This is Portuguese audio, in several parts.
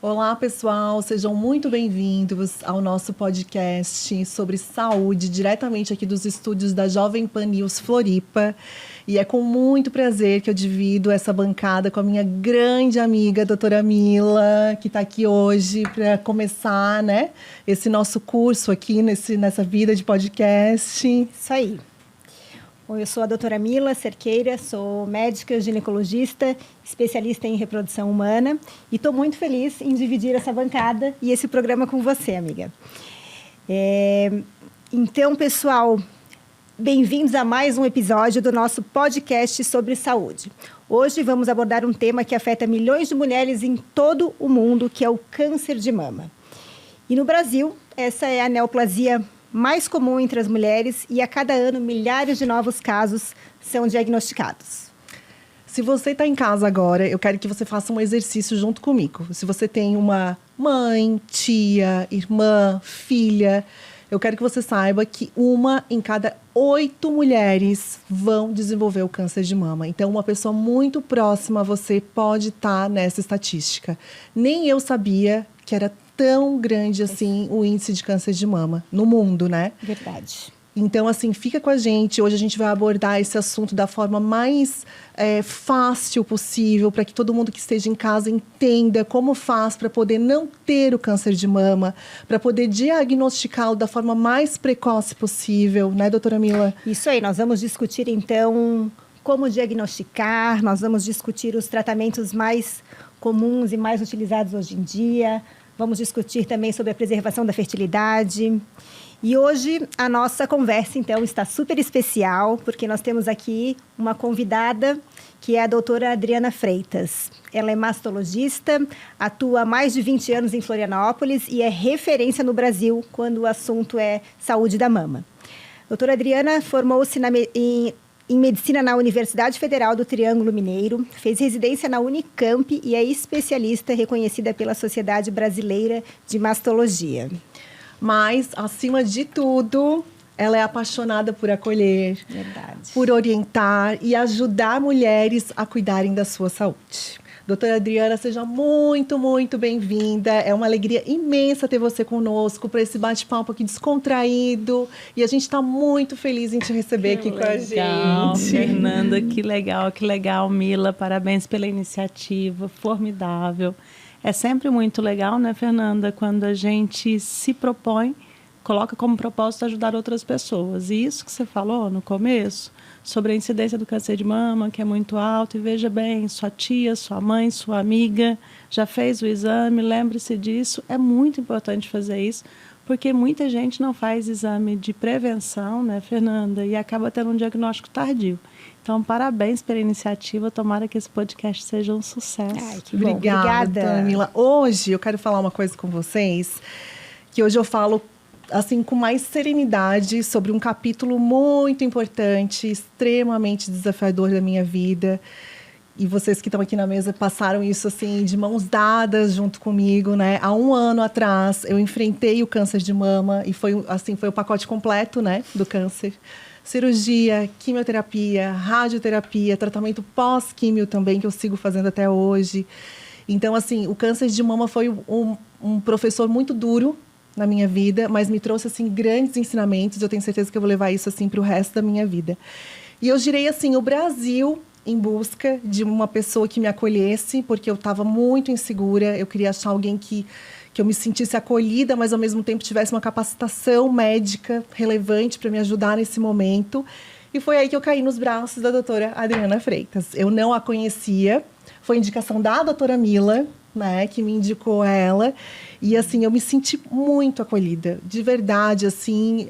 Olá, pessoal, sejam muito bem-vindos ao nosso podcast sobre saúde, diretamente aqui dos estúdios da Jovem Pan News Floripa. E é com muito prazer que eu divido essa bancada com a minha grande amiga, a doutora Mila, que está aqui hoje para começar, né, esse nosso curso aqui nessa vida de podcast. Isso aí. Bom, eu sou a doutora Mila Cerqueira, sou médica ginecologista, especialista em reprodução humana e estou muito feliz em dividir essa bancada e esse programa com você, amiga. Então, pessoal, bem-vindos a mais um episódio do nosso podcast sobre saúde. Hoje vamos abordar um tema que afeta milhões de mulheres em todo o mundo, que é o câncer de mama. E no Brasil, essa é a neoplasia mais comum entre as mulheres e a cada ano milhares de novos casos são diagnosticados. Se você está em casa agora, eu quero que você faça um exercício junto comigo. Se você tem uma mãe, tia, irmã, filha, eu quero que você saiba que 1 em cada 8 mulheres vão desenvolver o câncer de mama. Então, uma pessoa muito próxima a você pode estar nessa estatística. Nem eu sabia que era tão grande assim o índice de câncer de mama no mundo, né? Verdade. Então, assim, fica com a gente. Hoje a gente vai abordar esse assunto da forma mais fácil possível, para que todo mundo que esteja em casa entenda como faz para poder não ter o câncer de mama, para poder diagnosticá-lo da forma mais precoce possível, né, doutora Mila? Isso aí, nós vamos discutir, então, como diagnosticar, nós vamos discutir os tratamentos mais comuns e mais utilizados hoje em dia. Vamos discutir também sobre a preservação da fertilidade. E hoje a nossa conversa, então, está super especial, porque nós temos aqui uma convidada, que é a doutora Adriana Freitas. Ela é mastologista, atua há mais de 20 anos em Florianópolis e é referência no Brasil quando o assunto é saúde da mama. A doutora Adriana formou-se em medicina na Universidade Federal do Triângulo Mineiro, fez residência na Unicamp e é especialista reconhecida pela Sociedade Brasileira de Mastologia. Mas, acima de tudo, ela é apaixonada por acolher, Verdade, por orientar e ajudar mulheres a cuidarem da sua saúde. Doutora Adriana, seja muito, muito bem-vinda. É uma alegria imensa ter você conosco para esse bate-papo aqui descontraído. E a gente está muito feliz em te receber aqui com a gente. Fernanda, que legal, Mila. Parabéns pela iniciativa, formidável. É sempre muito legal, né, Fernanda, quando a gente se propõe, coloca como propósito ajudar outras pessoas. E isso que você falou no começo, sobre a incidência do câncer de mama, que é muito alto, e veja bem, sua tia, sua mãe, sua amiga já fez o exame, lembre-se disso, é muito importante fazer isso, porque muita gente não faz exame de prevenção, né, Fernanda, e acaba tendo um diagnóstico tardio. Então, parabéns pela iniciativa, tomara que esse podcast seja um sucesso. Ai, que bom. Obrigada, Camila. Hoje eu quero falar uma coisa com vocês, que hoje eu falo assim, com mais serenidade, sobre um capítulo muito importante, extremamente desafiador da minha vida. E vocês que estão aqui na mesa passaram isso, assim, de mãos dadas junto comigo, né? Há 1 ano atrás, eu enfrentei o câncer de mama e foi o pacote completo, né, do câncer. Cirurgia, quimioterapia, radioterapia, tratamento pós-químio também, que eu sigo fazendo até hoje. Então, assim, o câncer de mama foi um professor muito duro na minha vida, mas me trouxe, assim, grandes ensinamentos. Eu tenho certeza que eu vou levar isso, assim, para o resto da minha vida. E eu girei, assim, o Brasil em busca de uma pessoa que me acolhesse, porque eu estava muito insegura. Eu queria achar alguém que eu me sentisse acolhida, mas, ao mesmo tempo, tivesse uma capacitação médica relevante para me ajudar nesse momento. E foi aí que eu caí nos braços da doutora Adriana Freitas. Eu não a conhecia. Foi indicação da doutora Mila, né, que me indicou ela. E, assim, eu me senti muito acolhida, de verdade, assim,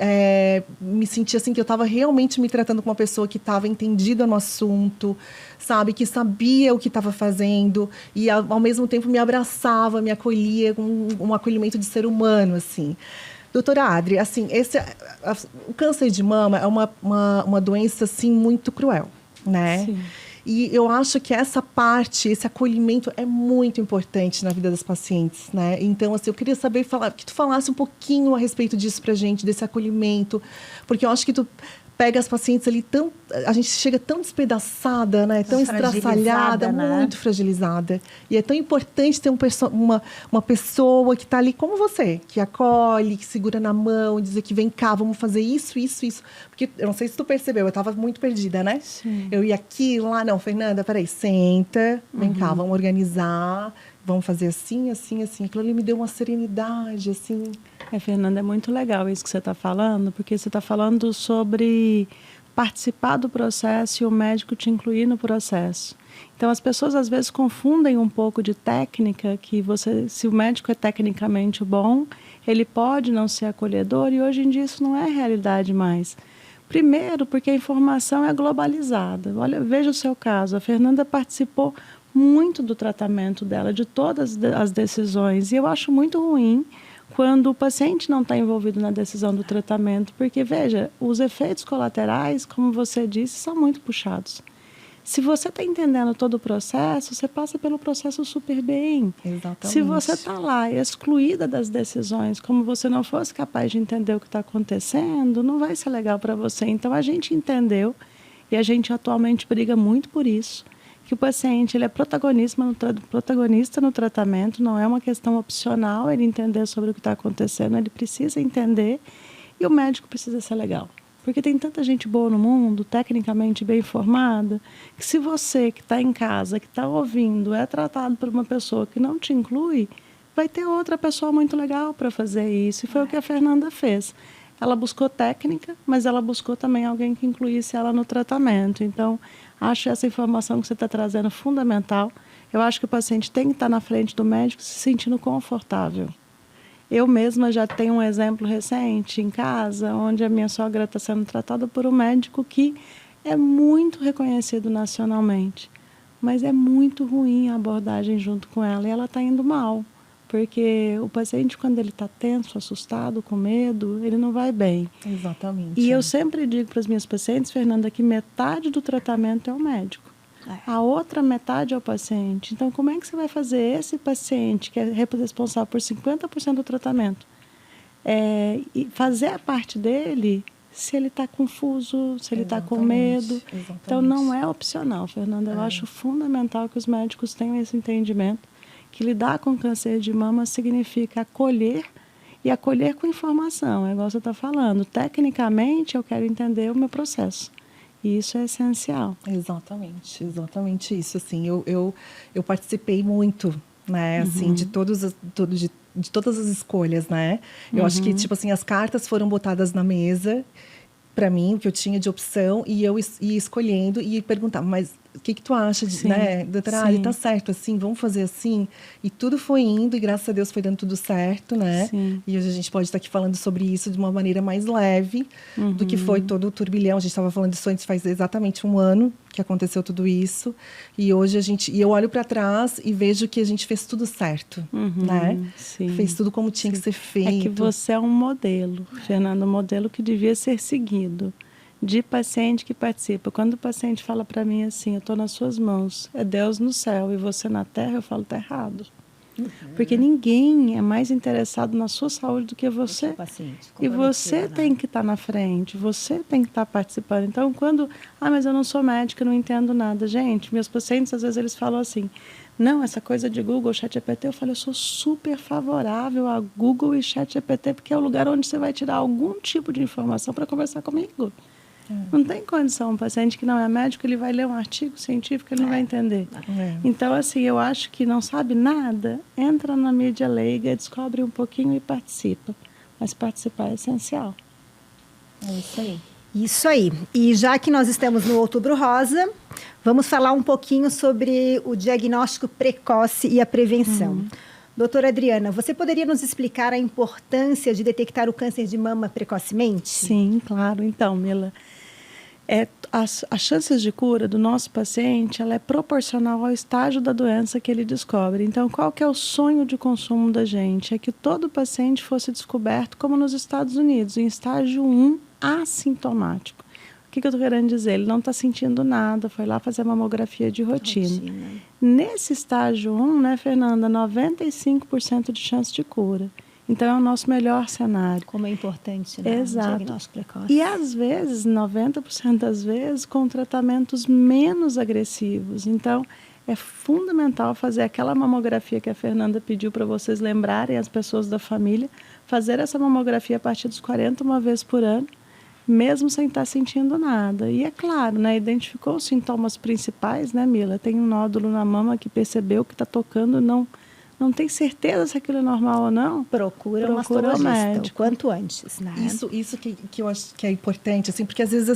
me senti, assim, que eu estava realmente me tratando com uma pessoa que estava entendida no assunto, sabe, que sabia o que estava fazendo e, ao mesmo tempo, me abraçava, me acolhia com um acolhimento de ser humano, assim. Doutora Adri, assim, o câncer de mama é uma doença, assim, muito cruel, né? Sim. E eu acho que essa parte, esse acolhimento é muito importante na vida das pacientes, né? Então, assim, eu queria saber, que tu falasse um pouquinho a respeito disso pra gente, desse acolhimento, porque eu acho que tu pega as pacientes ali a gente chega tão despedaçada, né? Tão estraçalhada, né? muito fragilizada. E é tão importante ter uma pessoa que está ali como você, que acolhe, que segura na mão, dizer que vem cá, vamos fazer isso, isso, isso. Porque eu não sei se tu percebeu, eu estava muito perdida, né? Sim. Eu ia aqui, lá, não, Fernanda, peraí, senta, vem cá, vamos organizar, vamos fazer assim, assim, assim. Aquilo ali me deu uma serenidade, assim. Fernanda, é muito legal isso que você está falando, porque você está falando sobre participar do processo e o médico te incluir no processo. Então, as pessoas às vezes confundem um pouco de técnica, que se o médico é tecnicamente bom, ele pode não ser acolhedor, e hoje em dia isso não é realidade mais. Primeiro, porque a informação é globalizada. Olha, veja o seu caso, a Fernanda participou muito do tratamento dela, de todas as decisões, e eu acho muito ruim quando o paciente não está envolvido na decisão do tratamento, porque, veja, os efeitos colaterais, como você disse, são muito puxados. Se você está entendendo todo o processo, você passa pelo processo super bem. Exatamente. Se você está lá excluída das decisões, como você não fosse capaz de entender o que está acontecendo, não vai ser legal para você. Então, a gente entendeu, e a gente atualmente briga muito por isso, que o paciente ele é protagonista no tratamento, não é uma questão opcional ele entender sobre o que está acontecendo, ele precisa entender, e o médico precisa ser legal. Porque tem tanta gente boa no mundo, tecnicamente bem informada, que se você que está em casa, que está ouvindo, é tratado por uma pessoa que não te inclui, vai ter outra pessoa muito legal para fazer isso. E foi o que a Fernanda fez. Ela buscou técnica, mas ela buscou também alguém que incluísse ela no tratamento. Então, acho essa informação que você está trazendo fundamental. Eu acho que o paciente tem que estar na frente do médico se sentindo confortável. Eu mesma já tenho um exemplo recente em casa, onde a minha sogra está sendo tratada por um médico que é muito reconhecido nacionalmente, mas é muito ruim a abordagem junto com ela, e ela está indo mal, porque o paciente, quando ele está tenso, assustado, com medo, ele não vai bem. Exatamente. E eu sempre digo para as minhas pacientes, Fernanda, que metade do tratamento é o médico. A outra metade é o paciente. Então, como é que você vai fazer esse paciente, que é responsável por 50% do tratamento, e fazer a parte dele se ele está confuso, se ele está com medo? Exatamente. Então, não é opcional, Fernanda. Eu acho fundamental que os médicos tenham esse entendimento, que lidar com câncer de mama significa acolher, e acolher com informação, é igual você está falando. Tecnicamente, eu quero entender o meu processo. E isso é essencial. Exatamente isso. Assim, eu participei muito, né, assim, de todas as escolhas, né? Eu acho que, tipo assim, as cartas foram botadas na mesa para mim, o que eu tinha de opção, e eu ia escolhendo e perguntava, mas o que tu acha, né, doutora? Tá certo assim, vamos fazer assim? E tudo foi indo, e graças a Deus foi dando tudo certo, né? Sim. E hoje a gente pode estar aqui falando sobre isso de uma maneira mais leve do que foi todo o turbilhão. A gente estava falando disso antes, faz exatamente 1 ano que aconteceu tudo isso. E hoje eu olho para trás e vejo que a gente fez tudo certo, né? Sim. Fez tudo como tinha que ser feito. É que você é um modelo, Fernanda, um modelo que devia ser seguido, de paciente que participa. Quando o paciente fala para mim assim, eu estou nas suas mãos, é Deus no céu e você na terra, eu falo, está errado. Porque ninguém é mais interessado na sua saúde do que você. Paciente, e você tem que estar na frente, você tem que estar participando. Então, mas eu não sou médica, não entendo nada. Gente, meus pacientes, às vezes, eles falam assim, não, essa coisa de Google, ChatGPT, eu falo, eu sou super favorável a Google e ChatGPT, porque é o lugar onde você vai tirar algum tipo de informação para conversar comigo. Não tem condição, um paciente que não é médico, ele vai ler um artigo científico, ele não vai entender. Então, assim, eu acho que não sabe nada, entra na mídia leiga, descobre um pouquinho e participa. Mas participar é essencial. É isso aí. Isso aí. E já que nós estamos no Outubro Rosa, vamos falar um pouquinho sobre o diagnóstico precoce e a prevenção. Doutora Adriana, você poderia nos explicar a importância de detectar o câncer de mama precocemente? Sim, claro. Então, Mila, as chances de cura do nosso paciente, ela é proporcional ao estágio da doença que ele descobre. Então, qual que é o sonho de consumo da gente? É que todo paciente fosse descoberto, como nos Estados Unidos, em estágio 1, assintomático. O que eu estou querendo dizer? Ele não está sentindo nada, foi lá fazer a mamografia de rotina. Nesse estágio 1, né, Fernanda, 95% de chance de cura. Então, é o nosso melhor cenário. Como é importante, né? Exato. O diagnóstico precoce. E, às vezes, 90% das vezes, com tratamentos menos agressivos. Então, é fundamental fazer aquela mamografia que a Fernanda pediu para vocês lembrarem, as pessoas da família, fazer essa mamografia a partir dos 40 uma vez por ano, mesmo sem estar sentindo nada. E é claro, né, identificou os sintomas principais, né, Mila? Tem um nódulo na mama que percebeu que está tocando, não tem certeza se aquilo é normal ou não. Procura um o mastologista, médico. o quanto antes, né? Isso que eu acho que é importante, assim, porque às vezes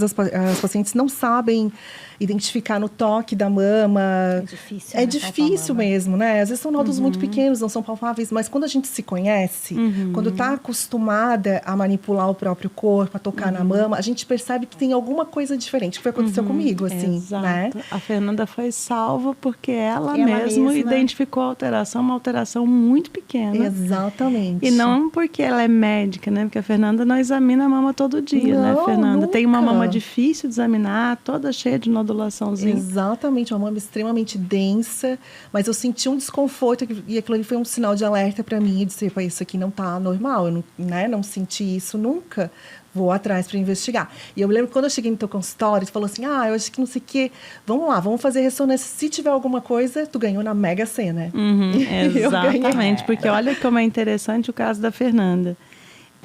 as pacientes não sabem identificar no toque da mama. É difícil, É né, difícil palpar a mama. mesmo, né? Às vezes são nódulos muito pequenos, não são palpáveis, mas quando a gente se conhece, quando está acostumada a manipular o próprio corpo, a tocar na mama, a gente percebe que tem alguma coisa diferente, que foi aconteceu comigo, assim, Exato. né? A Fernanda foi salva porque ela mesma identificou a alteração, uma alteração muito pequena. Exatamente. E não porque ela é médica, né? Porque a Fernanda não examina a mama todo dia, né, Não, Fernanda? Tem uma nunca. mama difícil de examinar, toda cheia de nodulaçãozinha. Exatamente, uma mama extremamente densa, mas eu senti um desconforto e aquilo ali foi um sinal de alerta para mim, de dizer, "Pô, isso aqui não tá normal, eu não, né, não senti isso nunca, vou atrás para investigar." E eu me lembro que quando eu cheguei no teu consultório, tu falou assim, eu acho que não sei o quê, vamos lá, vamos fazer ressonância, se tiver alguma coisa, tu ganhou na Mega Sena. Eu ganhei. Exatamente, porque olha como é interessante o caso da Fernanda.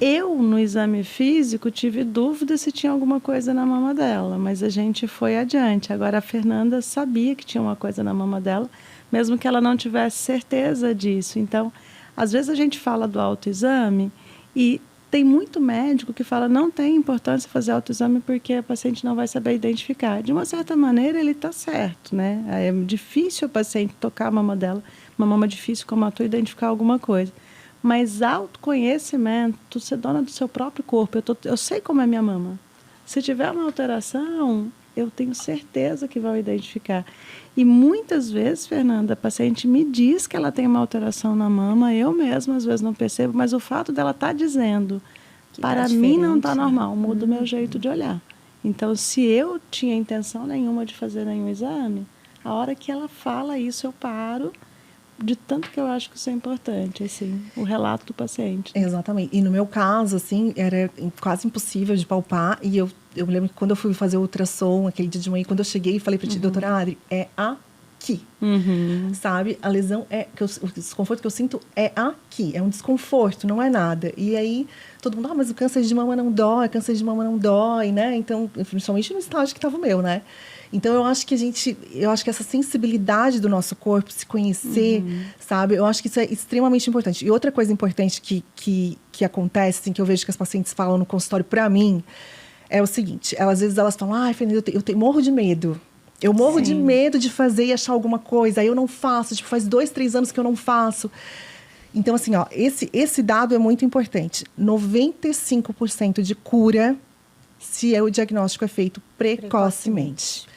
Eu, no exame físico, tive dúvida se tinha alguma coisa na mama dela, mas a gente foi adiante. Agora, a Fernanda sabia que tinha uma coisa na mama dela, mesmo que ela não tivesse certeza disso. Então, às vezes a gente fala do autoexame e tem muito médico que fala não tem importância fazer autoexame porque a paciente não vai saber identificar. De uma certa maneira, ele está certo, né? É difícil a paciente tocar a mama dela, uma mama difícil como a tua, identificar alguma coisa. Mas autoconhecimento, ser dona do seu próprio corpo. Eu sei como é minha mama. Se tiver uma alteração, eu tenho certeza que vão identificar. E muitas vezes, Fernanda, a paciente me diz que ela tem uma alteração na mama, eu mesma às vezes não percebo, mas o fato dela estar dizendo, Que para tá mim não diferente, está né? normal, muda o meu jeito de olhar. Então, se eu tinha intenção nenhuma de fazer nenhum exame, a hora que ela fala isso, eu paro, de tanto que eu acho que isso é importante, assim, o relato do paciente. Exatamente. E no meu caso, assim, era quase impossível de palpar. E eu me lembro que quando eu fui fazer o ultrassom, aquele dia de manhã, quando eu cheguei e falei para ti, doutora Adri, é aqui. Sabe? A lesão o desconforto que eu sinto é aqui. É um desconforto, não é nada. E aí, todo mundo, mas o câncer de mama não dói, né? Então, principalmente no estágio que estava o meu, né? Então, eu acho que essa sensibilidade do nosso corpo, se conhecer, sabe? Eu acho que isso é extremamente importante. E outra coisa importante que acontece, assim, que eu vejo que as pacientes falam no consultório para mim, é o seguinte, às vezes elas falam, Fernanda, eu morro de medo. Eu morro de medo de fazer e achar alguma coisa. Aí eu não faço, tipo, faz 2, 3 anos que eu não faço. Então, assim, ó, esse dado é muito importante. 95% de cura se o diagnóstico é feito precocemente.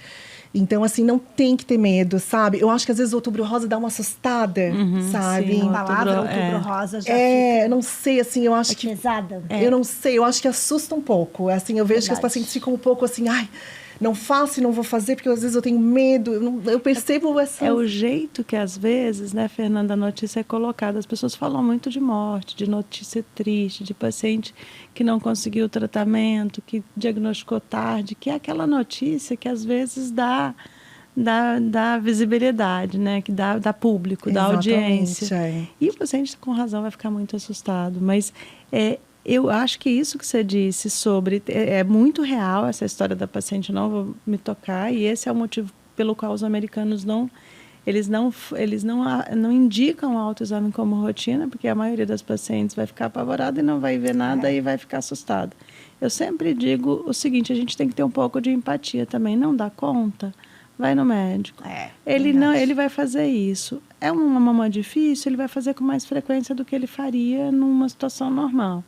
Então, assim, não tem que ter medo, sabe? Eu acho que às vezes o Outubro Rosa dá uma assustada, sabe? A palavra Outubro Rosa já eu não sei, assim, eu acho que... pesada. Eu não sei, eu acho que assusta um pouco. Assim, eu vejo que as Verdade. pacientes ficam um pouco assim, não faço e não vou fazer, porque às vezes eu tenho medo. Eu percebo essa... É o jeito que, às vezes, né, Fernanda, a notícia é colocada. As pessoas falam muito de morte, de notícia triste, de paciente que não conseguiu o tratamento, que diagnosticou tarde, que é aquela notícia que, às vezes, dá visibilidade, né, que dá público, dá audiência. E o paciente, com razão, vai ficar muito assustado. Mas eu acho que isso que você disse sobre... É muito real essa história da paciente não vou me tocar, e esse é o motivo pelo qual os americanos não indicam o autoexame como rotina, porque a maioria das pacientes vai ficar apavorada e não vai ver nada e vai ficar assustada. Eu sempre digo o seguinte, a gente tem que ter um pouco de empatia também. Não dá conta? Vai no médico. Ele vai fazer isso. É uma mama difícil, ele vai fazer com mais frequência do que ele faria numa situação normal.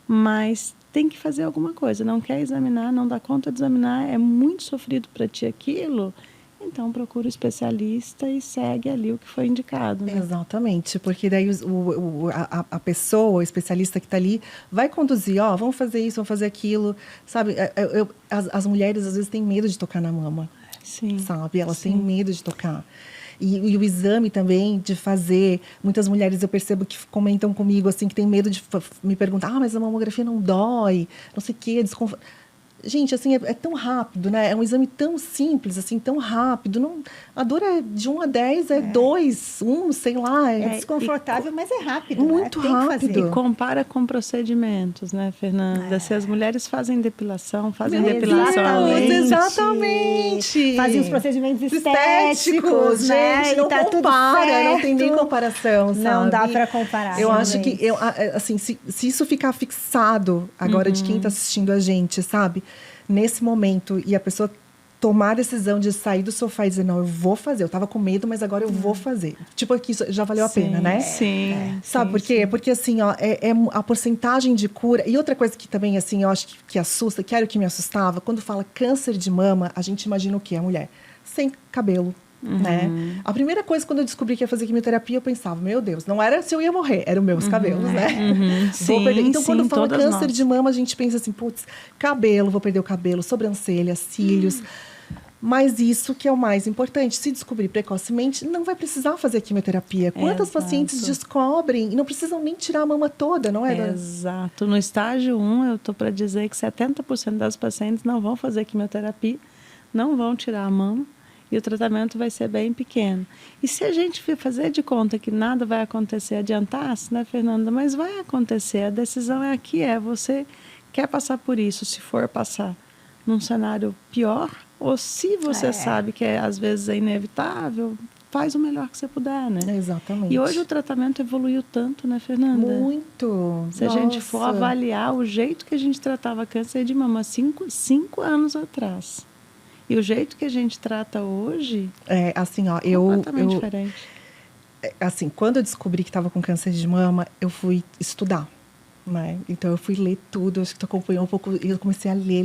Mas tem que fazer alguma coisa. Não quer examinar, não dá conta de examinar, é muito sofrido para ti aquilo, então procura o especialista e segue ali o que foi indicado. Né? Exatamente, porque daí a pessoa, o especialista que está ali, vai conduzir, vamos fazer isso, vamos fazer aquilo, sabe? As mulheres às vezes têm medo de tocar na mama, Sim. sabe? Elas têm medo de tocar. E o exame também de fazer, muitas mulheres eu percebo que comentam comigo, assim, que tem medo de me perguntar, mas a mamografia não dói, não sei o quê, desconforto. Gente, assim, é tão rápido, né? É um exame tão simples, assim, tão rápido. Não, a dor é de 1 a 10, é 2, 1, sei lá. É desconfortável, mas é rápido. Muito né? Tem que rápido. fazer. E compara com procedimentos, né, Fernanda? Se as mulheres fazem depilação, fazem Meu depilação a Deus, laser. Exatamente. Fazem os procedimentos estéticos, né? Gente, não E tá tudo compara, não tem nem certo. comparação, sabe? Não dá para comparar. Eu acho realmente. que, assim, se isso ficar fixado agora de quem está assistindo a gente, sabe? Nesse momento, e a pessoa tomar a decisão de sair do sofá e dizer, não, eu vou fazer. Eu tava com medo, mas agora eu vou fazer. Tipo, aqui já valeu a pena, né? Sim. Sabe por quê? Porque, assim, ó, é a porcentagem de cura... E outra coisa que também, assim, eu acho que assusta, que era o que me assustava, quando fala câncer de mama, a gente imagina o quê? A mulher sem cabelo, né? A primeira coisa, quando eu descobri que ia fazer quimioterapia, eu pensava, meu Deus, não era se eu ia morrer, eram meus cabelos, né? Vou perder. Então, quando fala câncer de mama, a gente pensa assim, putz, cabelo, vou perder o cabelo, sobrancelha, cílios... Mas isso que é o mais importante. Se descobrir precocemente, não vai precisar fazer quimioterapia. Quantas pacientes descobrem e não precisam nem tirar a mama toda, não é? Exato. No estágio 1, eu estou para dizer que 70% das pacientes não vão fazer quimioterapia, não vão tirar a mama e o tratamento vai ser bem pequeno. E se a gente fazer de conta que nada vai acontecer, adiantar-se, né, Fernanda? Mas vai acontecer. A decisão é aqui, você quer passar por isso, se for passar num cenário pior, ou se você sabe que às vezes é inevitável, faz o melhor que você puder, né? Exatamente. E hoje o tratamento evoluiu tanto, né, Fernanda? Muito. Se a gente for avaliar o jeito que a gente tratava câncer de mama 5 anos atrás e o jeito que a gente trata hoje, assim, ó, completamente diferente. Assim, quando eu descobri que estava com câncer de mama, eu fui estudar. Né? Então eu fui ler tudo, acho que tu acompanhou um pouco, e eu comecei a ler.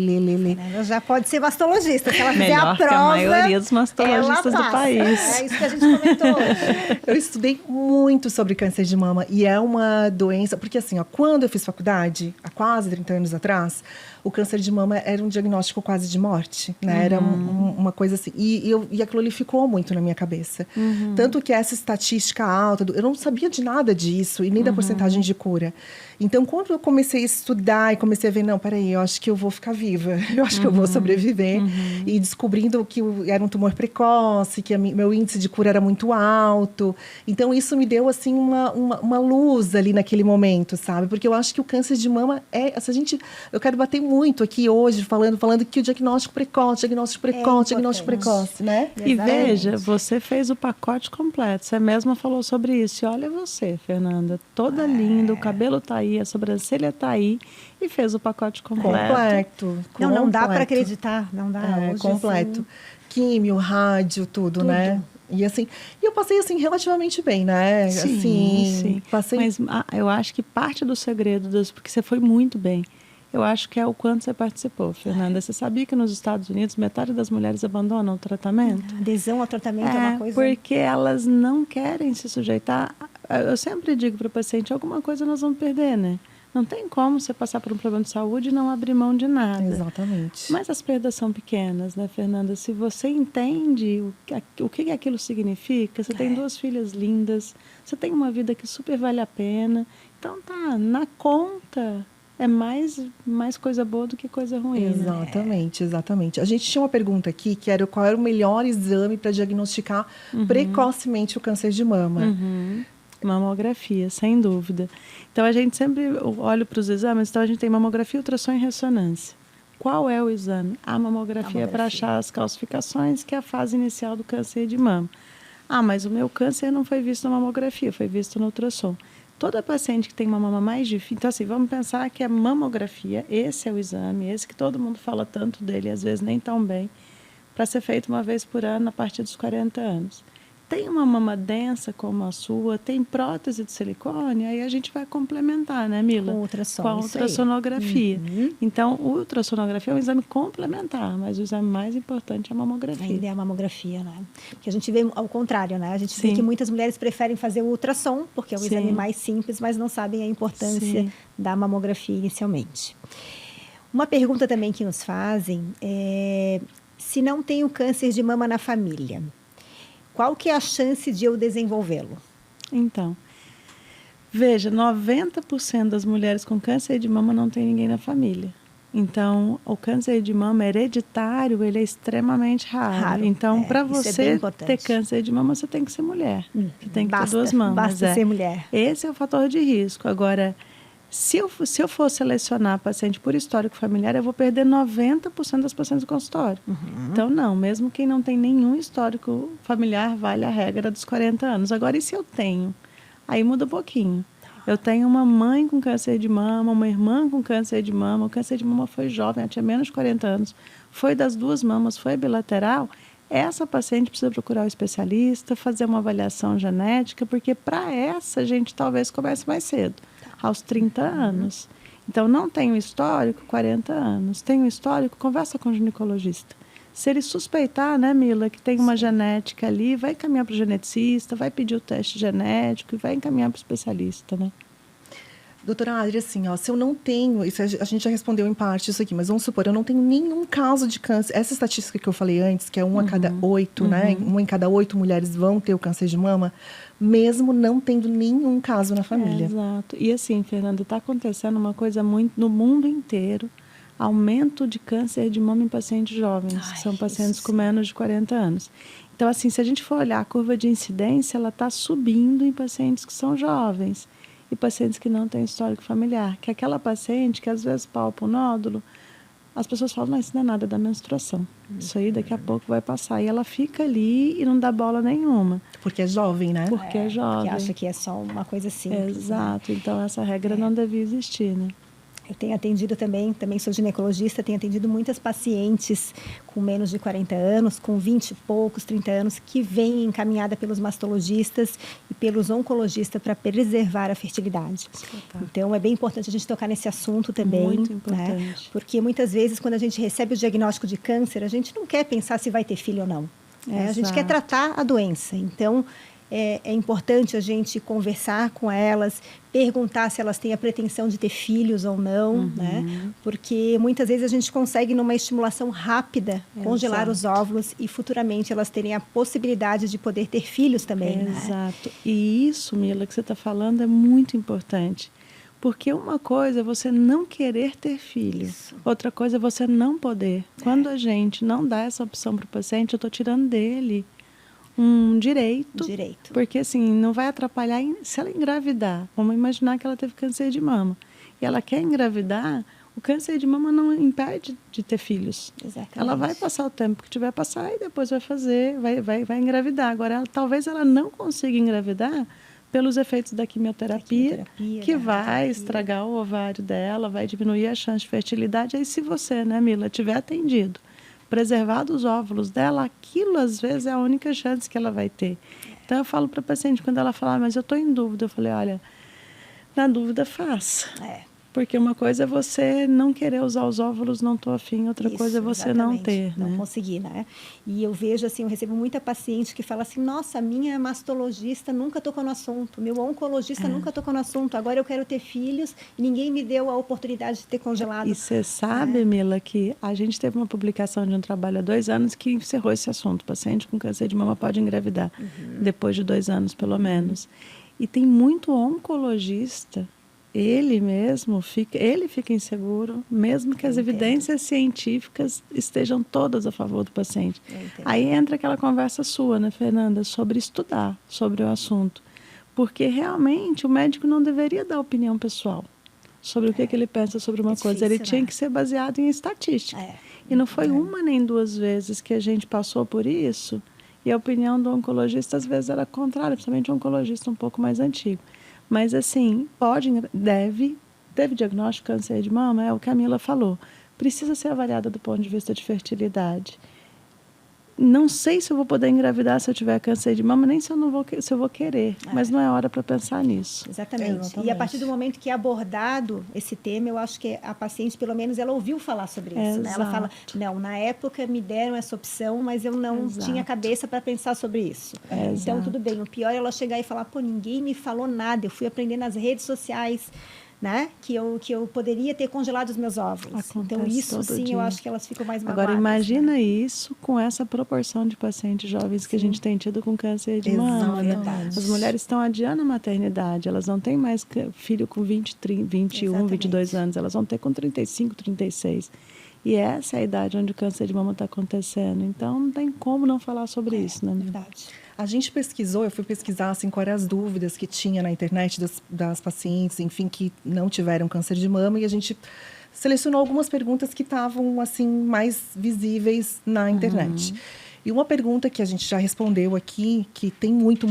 Ela já pode ser mastologista, se ela fizer Melhor a prova. Que a maioria dos mastologistas do país. É isso que a gente comentou hoje. Eu estudei muito sobre câncer de mama e é uma doença, porque assim, ó, quando eu fiz faculdade, há quase 30 anos atrás, o câncer de mama era um diagnóstico quase de morte, né? Era uma coisa assim, e aquilo ali ficou muito na minha cabeça. Tanto que essa estatística alta, eu não sabia de nada disso e nem da porcentagem de cura. Então, quando eu comecei a estudar e comecei a ver, não, peraí, eu acho que eu vou ficar viva, eu acho que eu vou sobreviver. E descobrindo que era um tumor precoce, que meu índice de cura era muito alto. Então, isso me deu, assim, uma luz ali naquele momento, sabe? Porque eu acho que o câncer de mama eu quero bater muito aqui hoje, falando que o diagnóstico precoce, né? E veja, você fez o pacote completo. Você mesma falou sobre isso. E olha você, Fernanda, toda linda, o cabelo tá aí, a sobrancelha tá aí e fez o pacote completo. Não dá para acreditar, não dá. Hoje, completo. Assim... Químio, rádio, tudo, né? E assim, eu passei assim relativamente bem, né? Sim. Passei... Mas eu acho que parte do segredo porque você foi muito bem. Eu acho que é o quanto você participou, Fernanda. Você sabia que nos Estados Unidos metade das mulheres abandonam o tratamento? A adesão ao tratamento é uma coisa... Porque elas não querem se sujeitar. Eu sempre digo para o paciente, alguma coisa nós vamos perder, né? Não tem como você passar por um problema de saúde e não abrir mão de nada. Exatamente. Mas as perdas são pequenas, né, Fernanda? Se você entende o que aquilo significa, você tem 2 filhas lindas, você tem uma vida que super vale a pena. Então, na conta... É mais coisa boa do que coisa ruim. Exatamente. A gente tinha uma pergunta aqui, que era qual era o melhor exame para diagnosticar precocemente o câncer de mama. Mamografia, sem dúvida. Então, a gente sempre olha para os exames, então a gente tem mamografia, ultrassom e ressonância. Qual é o exame? A mamografia é para achar as calcificações, que é a fase inicial do câncer de mama. Mas o meu câncer não foi visto na mamografia, foi visto no ultrassom. Toda paciente que tem uma mama mais difícil... Então, assim, vamos pensar que a mamografia, esse é o exame, esse que todo mundo fala tanto dele, às vezes nem tão bem, para ser feito uma vez por ano a partir dos 40 anos. Tem uma mama densa como a sua, tem prótese de silicone, aí a gente vai complementar, né, Mila? Com ultrassom, com a ultrassonografia. Então, a ultrassonografia é um exame complementar, mas o exame mais importante é a mamografia. Ainda é a mamografia, né? Que a gente vê ao contrário, né? A gente vê que muitas mulheres preferem fazer o ultrassom, porque é o exame mais simples, mas não sabem a importância da mamografia inicialmente. Uma pergunta também que nos fazem é se não tem o câncer de mama na família, qual que é a chance de eu desenvolvê-lo? Então, veja, 90% das mulheres com câncer de mama não tem ninguém na família. Então, o câncer de mama hereditário, ele é extremamente raro. Então, para você ter câncer de mama, você tem que ser mulher. Você tem que ter 2 mamas. Basta ser mulher. Esse é o fator de risco. Agora, se eu for selecionar paciente por histórico familiar, eu vou perder 90% das pacientes do consultório. Então, não, mesmo quem não tem nenhum histórico familiar, vale a regra dos 40 anos. Agora, e se eu tenho? Aí muda um pouquinho. Eu tenho uma mãe com câncer de mama, uma irmã com câncer de mama. O câncer de mama foi jovem, ela tinha menos de 40 anos. Foi das 2 mamas, foi bilateral. Essa paciente precisa procurar o especialista, fazer uma avaliação genética, porque para essa a gente talvez comece mais cedo, aos 30 anos. Então, não tem um histórico, 40 anos. Tem um histórico, conversa com o ginecologista. Se ele suspeitar, né, Mila, que tem uma genética ali, vai encaminhar para o geneticista, vai pedir o teste genético e vai encaminhar para o especialista, né? Doutora Adri, assim, ó, se eu não tenho, isso a gente já respondeu em parte isso aqui, mas vamos supor, eu não tenho nenhum caso de câncer. Essa estatística que eu falei antes, que é 1 a cada 8, né? 1 em cada 8 mulheres vão ter o câncer de mama, mesmo não tendo nenhum caso na família. Exato. E assim, Fernanda, está acontecendo uma coisa muito no mundo inteiro. Aumento de câncer de mama em pacientes jovens, são pacientes com menos de 40 anos. Então, assim, se a gente for olhar a curva de incidência, ela está subindo em pacientes que são jovens e pacientes que não têm histórico familiar. Que é aquela paciente que às vezes palpa o nódulo, as pessoas falam, mas isso não é nada da menstruação. Isso aí daqui a pouco vai passar. E ela fica ali e não dá bola nenhuma. Porque é jovem, né? Porque é jovem. Porque acha que é só uma coisa simples. Exato. Né? Então, essa regra não devia existir, né? Eu tenho atendido também sou ginecologista, tenho atendido muitas pacientes com menos de 40 anos, com 20 e poucos, 30 anos, que vêm encaminhada pelos mastologistas e pelos oncologistas para preservar a fertilidade. Então, é bem importante a gente tocar nesse assunto também. Muito importante. Né? Porque muitas vezes, quando a gente recebe o diagnóstico de câncer, a gente não quer pensar se vai ter filho ou não. Né? A gente quer tratar a doença. Então, é importante a gente conversar com elas, perguntar se elas têm a pretensão de ter filhos ou não, né? Porque muitas vezes a gente consegue, numa estimulação rápida, congelar os óvulos e futuramente elas terem a possibilidade de poder ter filhos também. Exato. Né? E isso, Mila, que você está falando é muito importante. Porque uma coisa é você não querer ter filho, outra coisa é você não poder. Quando a gente não dá essa opção para o paciente, eu estou tirando dele um direito. Porque, assim, não vai atrapalhar se ela engravidar. Vamos imaginar que ela teve câncer de mama. E ela quer engravidar, o câncer de mama não impede de ter filhos. Exatamente. Ela vai passar o tempo que tiver passar e depois vai fazer, vai engravidar. Agora, talvez ela não consiga engravidar pelos efeitos da quimioterapia que vai estragar o ovário dela, vai diminuir a chance de fertilidade. Aí, se você, né, Mila, tiver atendido, preservado os óvulos dela, aquilo às vezes é a única chance que ela vai ter. Então eu falo para a paciente, quando ela fala, mas eu estou em dúvida, eu falei, olha, na dúvida faça. Porque uma coisa é você não querer usar os óvulos, não estou afim, outra coisa é você não ter. Não conseguir, né? E eu vejo assim, eu recebo muita paciente que fala assim, nossa, minha mastologista nunca tocou no assunto, meu oncologista nunca tocou no assunto, agora eu quero ter filhos e ninguém me deu a oportunidade de ter congelado. E você sabe, Mila, que a gente teve uma publicação de um trabalho há 2 anos que encerrou esse assunto. O paciente com câncer de mama pode engravidar, depois de 2 anos, pelo menos. E tem muito oncologista, ele mesmo fica inseguro, mesmo que as evidências científicas estejam todas a favor do paciente. Aí entra aquela conversa sua, né, Fernanda, sobre estudar sobre o assunto. Porque realmente o médico não deveria dar opinião pessoal sobre o que ele pensa sobre uma coisa. Ele tinha que ser baseado em estatística. E não foi 1 nem 2 vezes que a gente passou por isso. E a opinião do oncologista, às vezes, era contrária, principalmente um oncologista um pouco mais antigo. Mas, assim, teve diagnóstico de câncer de mama, é o que a Mila falou. Precisa ser avaliada do ponto de vista de fertilidade. Não sei se eu vou poder engravidar se eu tiver câncer de mama, nem se eu vou querer. Mas não é hora para pensar nisso. Exatamente. E a partir do momento que é abordado esse tema, eu acho que a paciente, pelo menos, ela ouviu falar sobre isso. Né? Ela fala, não, na época me deram essa opção, mas eu não tinha cabeça para pensar sobre isso. Então, tudo bem. O pior é ela chegar e falar, pô, ninguém me falou nada. Eu fui aprender nas redes sociais, né? Que eu poderia ter congelado os meus óvulos. Acontece Então, isso todo sim, dia. eu acho que elas ficam mais magoadas. Agora, imagina né? isso com essa proporção de pacientes jovens que a gente tem tido com câncer de mama. Né? Exatamente. As mulheres estão adiando a maternidade, elas não têm mais filho com 20, 30, 21, Exatamente. 22 anos, elas vão ter com 35, 36. E essa é a idade onde o câncer de mama está acontecendo. Então, não tem como não falar sobre isso, né? Verdade. A gente pesquisou, eu fui pesquisar assim, quais eram as dúvidas que tinha na internet das pacientes, enfim, que não tiveram câncer de mama, e a gente selecionou algumas perguntas que estavam assim mais visíveis na internet. E uma pergunta que a gente já respondeu aqui, que tem muito,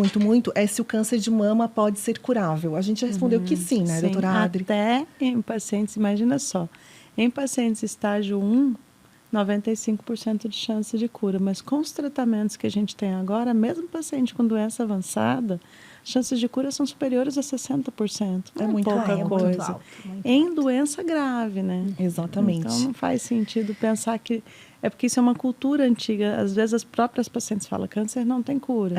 é se o câncer de mama pode ser curável. A gente já respondeu que sim, né, doutora Adri? Até em pacientes, imagina só, em pacientes estágio 1, 95% de chance de cura, mas com os tratamentos que a gente tem agora, mesmo paciente com doença avançada, chances de cura são superiores a 60%. Não é muito pouca alto, coisa. muito alto, Em doença grave, né? Exatamente. Então não faz sentido pensar que é porque isso é uma cultura antiga. Às vezes as próprias pacientes falam câncer não tem cura.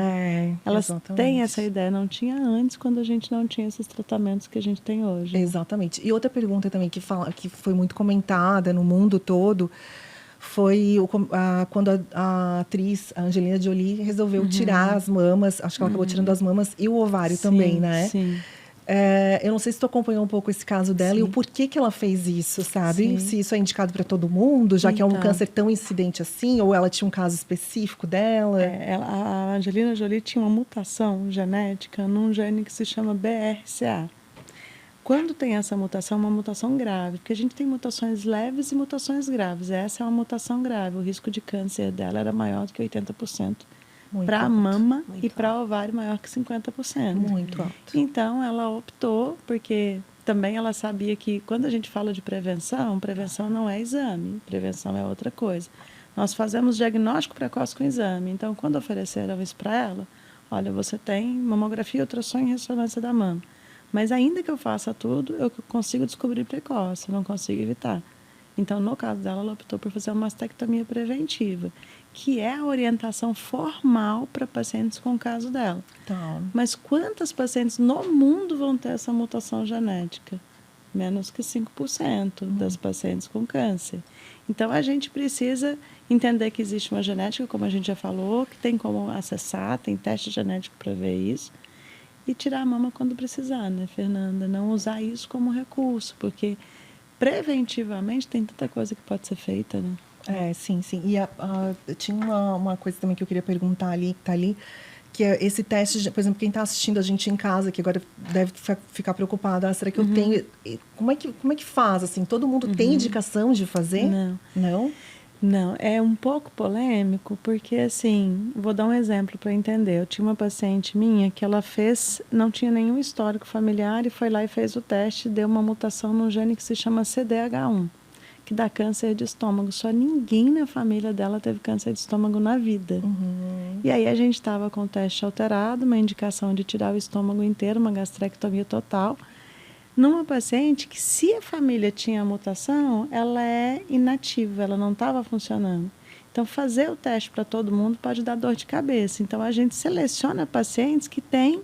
Elas têm essa ideia, não tinha antes quando a gente não tinha esses tratamentos que a gente tem hoje. Exatamente. E outra pergunta também que foi muito comentada no mundo todo foi quando a atriz a Angelina Jolie resolveu tirar as mamas, acho que ela acabou tirando as mamas e o ovário também, né? Sim. Eu não sei se tu acompanhou um pouco esse caso dela e o porquê que ela fez isso, sabe? Sim. Se isso é indicado para todo mundo, já que é um Então. câncer tão incidente assim, ou ela tinha um caso específico dela? A Angelina Jolie tinha uma mutação genética num gene que se chama BRCA. Quando tem essa mutação, é uma mutação grave, porque a gente tem mutações leves e mutações graves. Essa é uma mutação grave. O risco de câncer dela era maior do que 80%. Para a mama e para o ovário maior que 50%. Muito alto. Então, ela optou, porque também ela sabia que quando a gente fala de prevenção, prevenção não é exame, prevenção é outra coisa. Nós fazemos diagnóstico precoce com exame. Então, quando ofereceram isso para ela, olha, você tem mamografia, ultrassom e ressonância da mama. Mas ainda que eu faça tudo, eu consigo descobrir precoce, não consigo evitar. Então, no caso dela, ela optou por fazer uma mastectomia preventiva, que é a orientação formal para pacientes com o caso dela. Então. Mas quantas pacientes no mundo vão ter essa mutação genética? Menos que 5% das pacientes com câncer. Então, a gente precisa entender que existe uma genética, como a gente já falou, que tem como acessar, tem teste genético para ver isso. E tirar a mama quando precisar, né, Fernanda? Não usar isso como recurso, porque preventivamente tem tanta coisa que pode ser feita, né? Sim. E tinha uma coisa também que eu queria perguntar ali, que tá ali, que é esse teste, por exemplo, quem está assistindo a gente em casa, que agora deve ficar preocupada, será que eu tenho... Como é que faz, assim? Todo mundo tem indicação de fazer? Não? Não, é um pouco polêmico, porque assim, vou dar um exemplo para entender. Eu tinha uma paciente minha que ela não tinha nenhum histórico familiar e foi lá e fez o teste, deu uma mutação no gene que se chama CDH1, que dá câncer de estômago. Só ninguém na família dela teve câncer de estômago na vida. E aí a gente estava com o teste alterado, uma indicação de tirar o estômago inteiro, uma gastrectomia total, numa paciente que, se a família tinha a mutação, ela é inativa, ela não estava funcionando. Então, fazer o teste para todo mundo pode dar dor de cabeça. Então, a gente seleciona pacientes que têm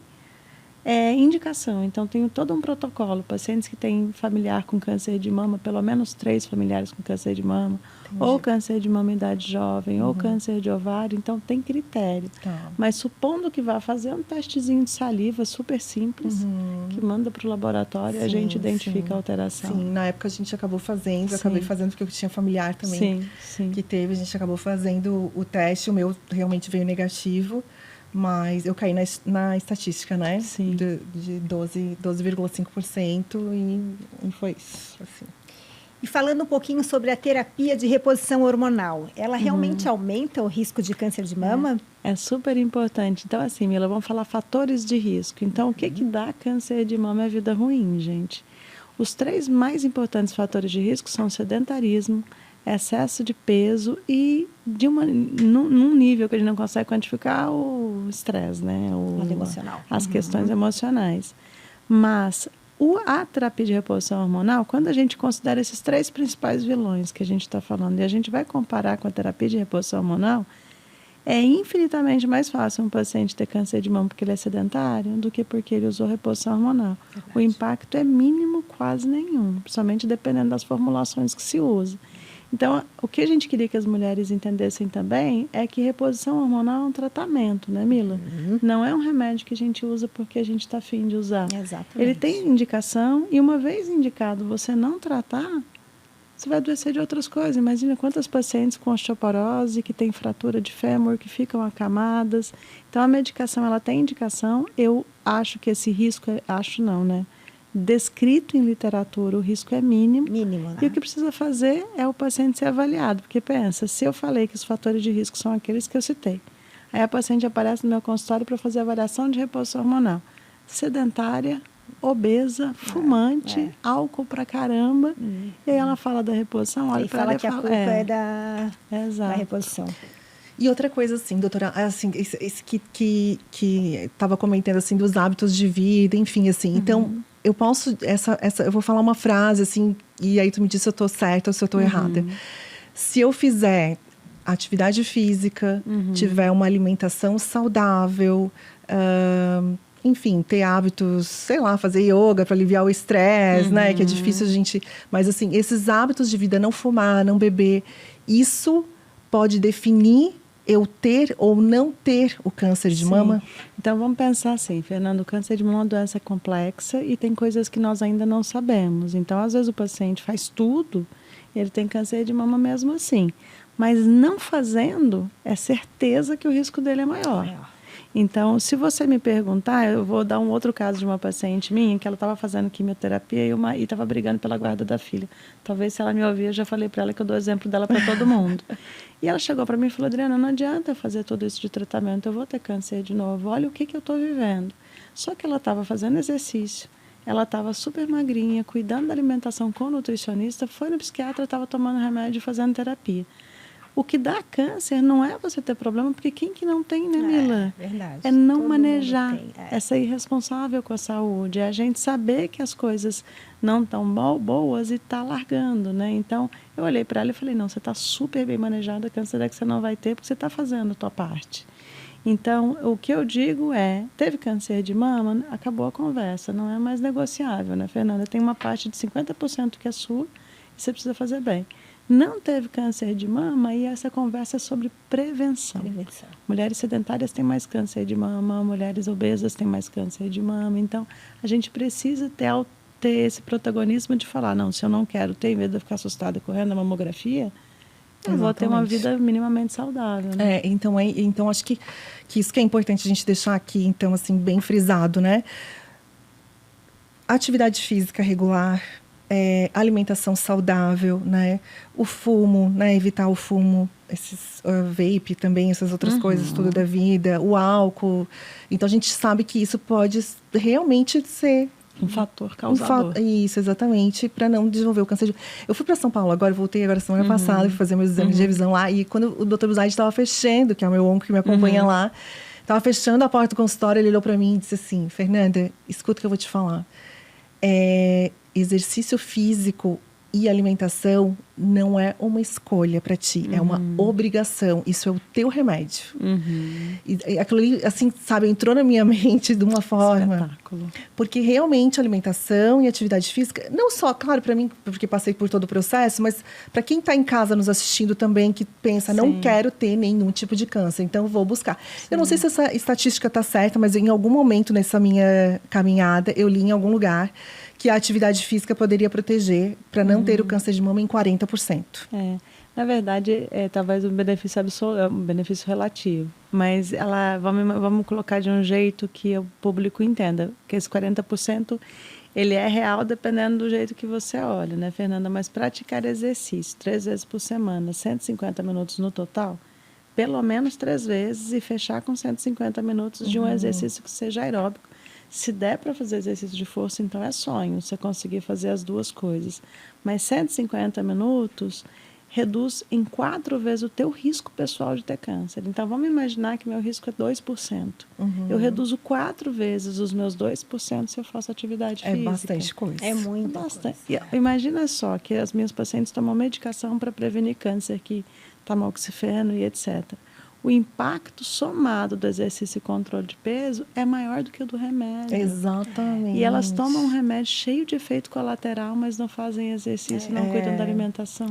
indicação. Então, tem todo um protocolo. Pacientes que têm familiar com câncer de mama, pelo menos 3 familiares com câncer de mama, ou câncer de mama em idade jovem, ou câncer de ovário. Então, tem critério. Mas, supondo que vá fazer um testezinho de saliva super simples, que manda para o laboratório e a gente identifica a alteração. Sim, na época a gente acabou fazendo, eu acabei fazendo porque eu tinha familiar também que teve, a gente acabou fazendo o teste, o meu realmente veio negativo. Mas eu caí na estatística, né? Sim. De 12,5% e foi isso. Assim. E falando um pouquinho sobre a terapia de reposição hormonal, ela realmente aumenta o risco de câncer de mama? É super importante. Então, assim, Mila, vamos falar fatores de risco. Então, o que dá câncer de mama é vida ruim, gente? Os 3 mais importantes fatores de risco são sedentarismo, excesso de peso e num nível que a gente não consegue quantificar o estresse, né? Emocional. As questões emocionais. Mas a terapia de reposição hormonal, quando a gente considera esses 3 principais vilões que a gente está falando, e a gente vai comparar com a terapia de reposição hormonal, É infinitamente mais fácil um paciente ter câncer de mama porque ele é sedentário do que porque ele usou reposição hormonal. Verdade. O impacto é mínimo, quase nenhum, principalmente dependendo das formulações que se usa. Então, o que a gente queria que as mulheres entendessem também é que reposição hormonal é um tratamento, né, Mila? Não é um remédio que a gente usa porque a gente está afim de usar. Exatamente. Ele tem indicação e uma vez indicado você não tratar, você vai adoecer de outras coisas. Imagina quantas pacientes com osteoporose, que tem fratura de fêmur, que ficam acamadas. Então, a medicação, ela tem indicação. Eu acho que esse risco, acho não, né? Descrito em literatura, o risco é mínimo. Mínimo, né? E o que precisa fazer é o paciente ser avaliado. Porque pensa, se eu falei que os fatores de risco são aqueles que eu citei, aí a paciente aparece no meu consultório para fazer avaliação de reposição hormonal. Sedentária, obesa, fumante, álcool pra caramba. E aí ela fala da reposição, olha Aí para fala ela que a culpa é da Exato. reposição. E outra coisa, assim, doutora, assim, esse que estava comentando, assim, dos hábitos de vida, enfim, assim. Então, eu posso, eu vou falar uma frase, assim, e aí tu me diz se eu estou certa ou se eu estou errada. Se eu fizer atividade física, tiver uma alimentação saudável, enfim, ter hábitos, sei lá, fazer yoga para aliviar o estresse, né? Que é difícil a gente... Mas, assim, esses hábitos de vida, não fumar, não beber, isso pode definir eu ter ou não ter o câncer de mama? Então, vamos pensar assim, Fernando, o câncer de mama é uma doença complexa e tem coisas que nós ainda não sabemos. Então, às vezes o paciente faz tudo e ele tem câncer de mama mesmo assim. Mas não fazendo, é certeza que o risco dele é maior. Então, se você me perguntar, eu vou dar um outro caso de uma paciente minha que ela estava fazendo quimioterapia e estava brigando pela guarda da filha. Talvez se ela me ouvir, eu já falei para ela que eu dou exemplo dela para todo mundo. E ela chegou para mim e falou, Adriana, não adianta eu fazer tudo isso de tratamento, eu vou ter câncer de novo, olha o que eu estou vivendo. Só que ela estava fazendo exercício, ela estava super magrinha, cuidando da alimentação com o nutricionista, foi no psiquiatra, estava tomando remédio e fazendo terapia. O que dá câncer não é você ter problema, porque quem que não tem, né, Mila? É verdade. É não Todo manejar, mundo tem, é ser irresponsável com a saúde, é a gente saber que as coisas não estão boas e tá largando, né? Então, eu olhei para ela e falei, não, você está super bem manejada, câncer é que você não vai ter, porque você está fazendo a tua parte. Então, o que eu digo é, teve câncer de mama, acabou a conversa, não é mais negociável, né, Fernanda? Tem uma parte de 50% que é sua e você precisa fazer bem. Não teve câncer de mama e essa conversa é sobre prevenção. Mulheres sedentárias têm mais câncer de mama, mulheres obesas têm mais câncer de mama. Então, a gente precisa ter esse protagonismo de falar, não, se eu não quero ter, em vez de eu ficar assustada correndo a mamografia, eu vou ter uma vida minimamente saudável. Né? Então acho que isso que é importante a gente deixar aqui, então, assim, bem frisado, né? Atividade física regular, alimentação saudável, né? O fumo, né? Evitar o fumo, esses vape também, essas outras coisas, tudo da vida, o álcool. Então, a gente sabe que isso pode realmente ser um fator causador. Isso, exatamente, para não desenvolver o câncer de... Eu fui para São Paulo agora, voltei agora semana passada, fui fazer meus exames de revisão lá, e quando o Dr. Buzaide estava fechando, que é o meu onco que me acompanha lá, estava fechando a porta do consultório, ele olhou para mim e disse assim, Fernanda, escuta o que eu vou te falar. Exercício físico e alimentação não é uma escolha para ti, é uma obrigação. Isso é o teu remédio. E aquilo ali, assim, sabe, entrou na minha mente de uma forma... Espetáculo. Porque realmente a alimentação e atividade física, não só, claro, para mim, porque passei por todo o processo, mas para quem está em casa nos assistindo também, que pensa, não quero ter nenhum tipo de câncer, então vou buscar. Eu não sei se essa estatística está certa, mas em algum momento nessa minha caminhada, eu li em algum lugar que a atividade física poderia proteger para não ter o câncer de mama em 40%. Na verdade, talvez um benefício absoluto, um benefício relativo, mas vamos colocar de um jeito que o público entenda, que esse 40% ele é real dependendo do jeito que você olha, né, Fernanda? Mas praticar exercício 3 vezes por semana, 150 minutos no total, pelo menos 3 vezes e fechar com 150 minutos de um exercício que seja aeróbico. Se der para fazer exercício de força, então é sonho, você conseguir fazer as duas coisas. Mas 150 minutos reduz em 4 vezes o teu risco pessoal de ter câncer. Então, vamos imaginar que meu risco é 2%. Eu reduzo 4 vezes os meus 2% se eu faço atividade física. É bastante coisa. É muito bastante. Imagina só que as minhas pacientes tomam medicação para prevenir câncer, que tamoxifeno e etc. o impacto somado do exercício e controle de peso é maior do que o do remédio. Exatamente. E elas tomam um remédio cheio de efeito colateral, mas não fazem exercício, não cuidam da alimentação.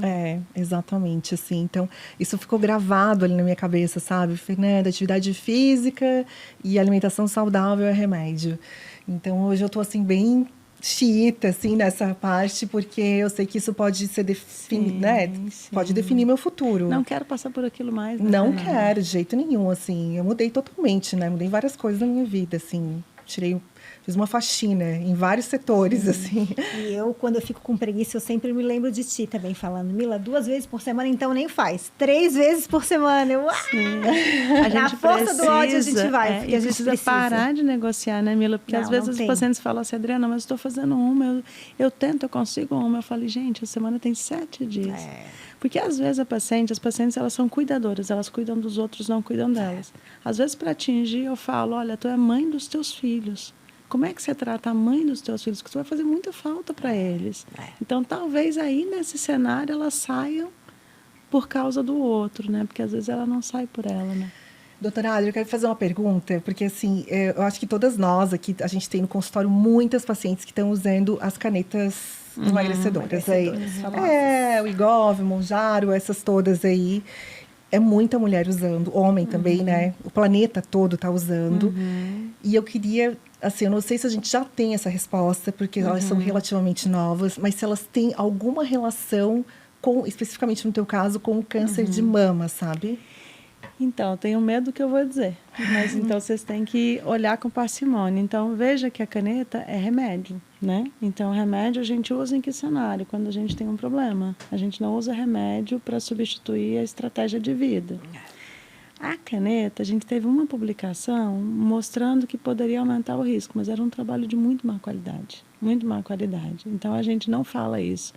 Exatamente, assim. Então, isso ficou gravado ali na minha cabeça, sabe? Fernanda, atividade física e alimentação saudável é remédio. Então, hoje eu tô, assim, bem xiita, assim, nessa parte, porque eu sei que isso pode ser pode definir meu futuro. Não quero passar por aquilo mais, né? Não quero, de jeito nenhum, assim. Eu mudei totalmente, né? Mudei várias coisas na minha vida, assim. Fiz uma faxina em vários setores, assim. E eu, quando eu fico com preguiça, eu sempre me lembro de ti também, falando, Mila, 2 vezes por semana, então nem faz. 3 vezes por semana. Na força do ódio a gente vai. Porque a gente precisa parar de negociar, né, Mila? Porque às vezes os pacientes falam assim, Adriana, mas eu estou fazendo uma, eu tento, eu consigo uma. Eu falei, gente, a semana tem 7 dias. Porque às vezes as pacientes, elas são cuidadoras, elas cuidam dos outros, não cuidam delas. Às vezes, para atingir, eu falo, olha, tu é mãe dos teus filhos. Como é que você trata a mãe dos teus filhos? Que tu vai fazer muita falta para eles. Então, talvez aí, nesse cenário, elas saiam por causa do outro, né? Porque às vezes ela não sai por ela, né? Doutora Adri, eu quero fazer uma pergunta, porque assim, eu acho que todas nós aqui, a gente tem no consultório muitas pacientes que estão usando as canetas emagrecedoras aí. O Wegovy, Mounjaro, essas todas aí. É muita mulher usando, homem também, né? O planeta todo está usando. E eu queria, assim, eu não sei se a gente já tem essa resposta, porque elas são relativamente novas, mas se elas têm alguma relação com, especificamente no teu caso, com o câncer de mama, sabe? Então, eu tenho medo do que eu vou dizer. Mas então vocês têm que olhar com parcimônia. Então, veja que a caneta é remédio, né? Então, remédio a gente usa em que cenário? Quando a gente tem um problema. A gente não usa remédio para substituir a estratégia de vida. A caneta, a gente teve uma publicação mostrando que poderia aumentar o risco, mas era um trabalho de muito má qualidade. Muito má qualidade. Então, a gente não fala isso.